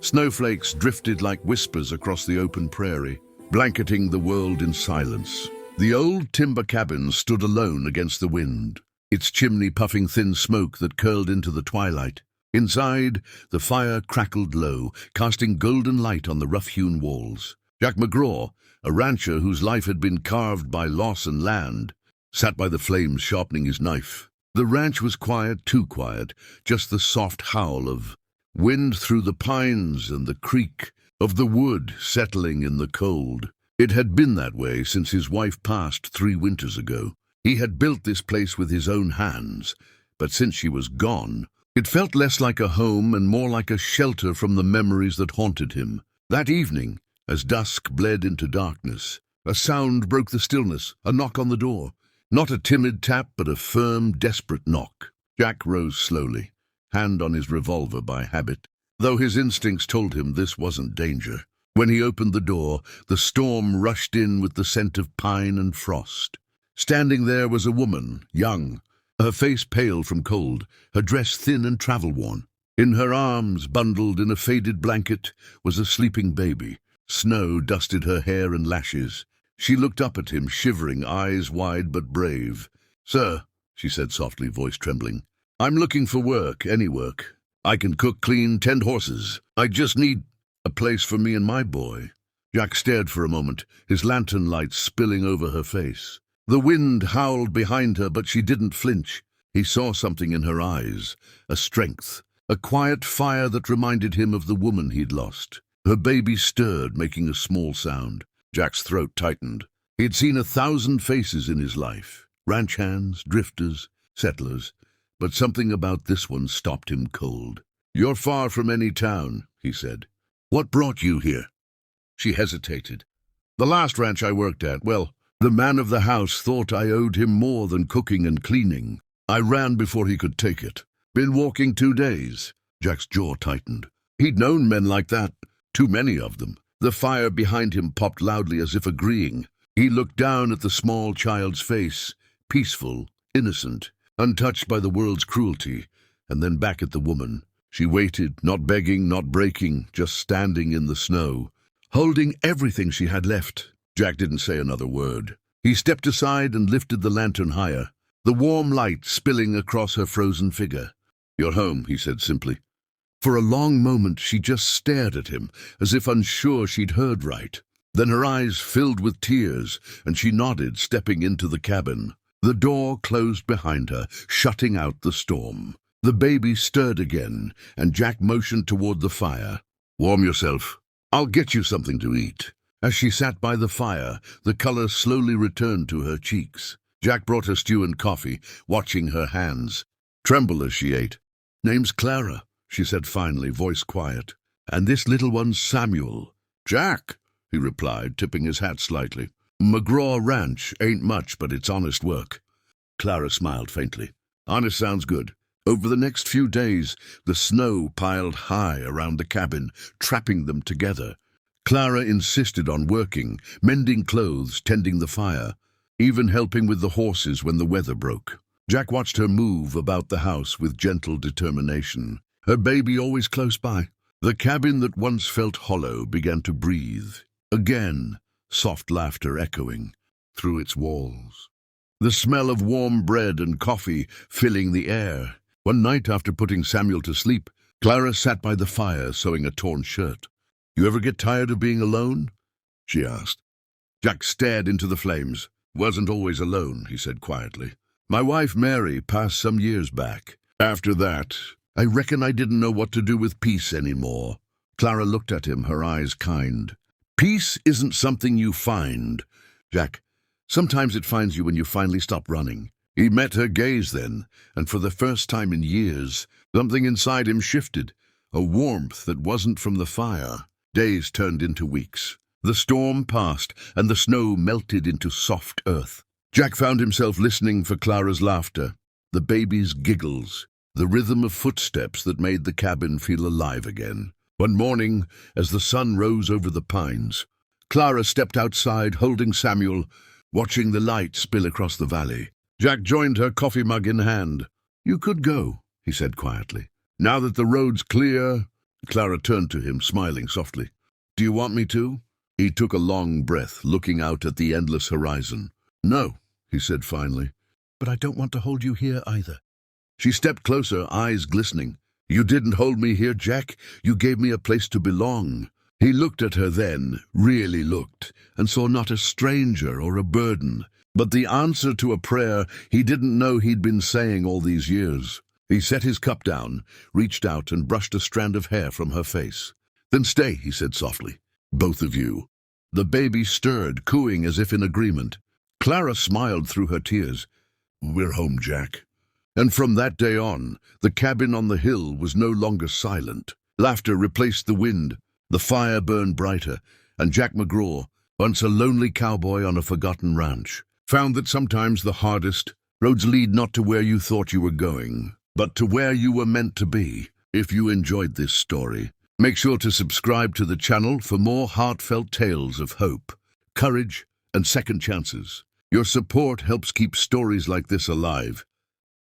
Snowflakes drifted like whispers across the open prairie, blanketing the world in silence. The old timber cabin stood alone against the wind, its chimney puffing thin smoke that curled into the twilight. Inside, the fire crackled low, casting golden light on the rough-hewn walls. Jack McGraw, a rancher whose life had been carved by loss and land, sat by the flames sharpening his knife. The ranch was quiet, too quiet, just the soft howl of wind through the pines and the creak of the wood settling in the cold. It had been that way since his wife passed 3 winters ago. He had built this place with his own hands, but since she was gone, it felt less like a home and more like a shelter from the memories that haunted him. That evening, as dusk bled into darkness, a sound broke the stillness, a knock on the door. Not a timid tap, but a firm, desperate knock. Jack rose slowly, hand on his revolver by habit, though his instincts told him this wasn't danger. When he opened the door, the storm rushed in with the scent of pine and frost. Standing there was a woman, young, her face pale from cold, her dress thin and travel-worn. In her arms, bundled in a faded blanket, was a sleeping baby. Snow dusted her hair and lashes. She looked up at him, shivering, eyes wide but brave. "Sir," she said softly, voice trembling, "I'm looking for work, any work. I can cook, clean, tend horses. I just need a place for me and my boy." Jack stared for a moment, his lantern light spilling over her face. The wind howled behind her, but she didn't flinch. He saw something in her eyes, a strength, a quiet fire that reminded him of the woman he'd lost. Her baby stirred, making a small sound. Jack's throat tightened. He'd seen 1,000 faces in his life, ranch hands, drifters, settlers, but something about this one stopped him cold. "You're far from any town," he said. "What brought you here?" She hesitated. "The last ranch I worked at, well, the man of the house thought I owed him more than cooking and cleaning. I ran before he could take it. Been walking 2 days." Jack's jaw tightened. He'd known men like that, too many of them. The fire behind him popped loudly as if agreeing. He looked down at the small child's face, peaceful, innocent, untouched by the world's cruelty, and then back at the woman. She waited, not begging, not breaking, just standing in the snow, holding everything she had left. Jack didn't say another word. He stepped aside and lifted the lantern higher, the warm light spilling across her frozen figure. "You're home," he said simply. For a long moment she just stared at him, as if unsure she'd heard right. Then her eyes filled with tears, and she nodded, stepping into the cabin. The door closed behind her, shutting out the storm. The baby stirred again, and Jack motioned toward the fire. "Warm yourself. I'll get you something to eat." As she sat by the fire, the color slowly returned to her cheeks. Jack brought her stew and coffee, watching her hands tremble as she ate. "Name's Clara," she said finally, voice quiet. "And this little one's Samuel." "Jack," he replied, tipping his hat slightly. "McGraw Ranch ain't much, but it's honest work." Clara smiled faintly. "Honest sounds good." Over the next few days, the snow piled high around the cabin, trapping them together. Clara insisted on working, mending clothes, tending the fire, even helping with the horses when the weather broke. Jack watched her move about the house with gentle determination, her baby always close by. The cabin that once felt hollow began to breathe. Again, soft laughter echoing through its walls. The smell of warm bread and coffee filling the air. One night after putting Samuel to sleep, Clara sat by the fire sewing a torn shirt. "You ever get tired of being alone?" she asked. Jack stared into the flames. "Wasn't always alone," he said quietly. "My wife Mary passed some years back. After that, I reckon I didn't know what to do with peace anymore." Clara looked at him, her eyes kind. "Peace isn't something you find, Jack. Sometimes it finds you when you finally stop running." He met her gaze then, and for the first time in years, something inside him shifted, a warmth that wasn't from the fire. Days turned into weeks. The storm passed, and the snow melted into soft earth. Jack found himself listening for Clara's laughter, the baby's giggles, the rhythm of footsteps that made the cabin feel alive again. One morning, as the sun rose over the pines, Clara stepped outside holding Samuel, watching the light spill across the valley. Jack joined her, coffee mug in hand. "You could go," he said quietly. "Now that the road's clear, Clara turned to him, smiling softly. Do you want me to? He took a long breath, looking out at the endless horizon. No, he said finally. But I don't want to hold you here either. She stepped closer, eyes glistening. You didn't hold me here, Jack. You gave me a place to belong. He looked at her then, really looked, and saw not a stranger or a burden, but the answer to a prayer he didn't know he'd been saying all these years. He set his cup down, reached out and brushed a strand of hair from her face. Then stay, he said softly. Both of you. The baby stirred, cooing as if in agreement. Clara smiled through her tears. We're home, Jack. And from that day on, the cabin on the hill was no longer silent. Laughter replaced the wind, the fire burned brighter, and Jack McGraw, once a lonely cowboy on a forgotten ranch, found that sometimes the hardest roads lead not to where you thought you were going, but to where you were meant to be. If you enjoyed this story, make sure to subscribe to the channel for more heartfelt tales of hope, courage, and second chances. Your support helps keep stories like this alive.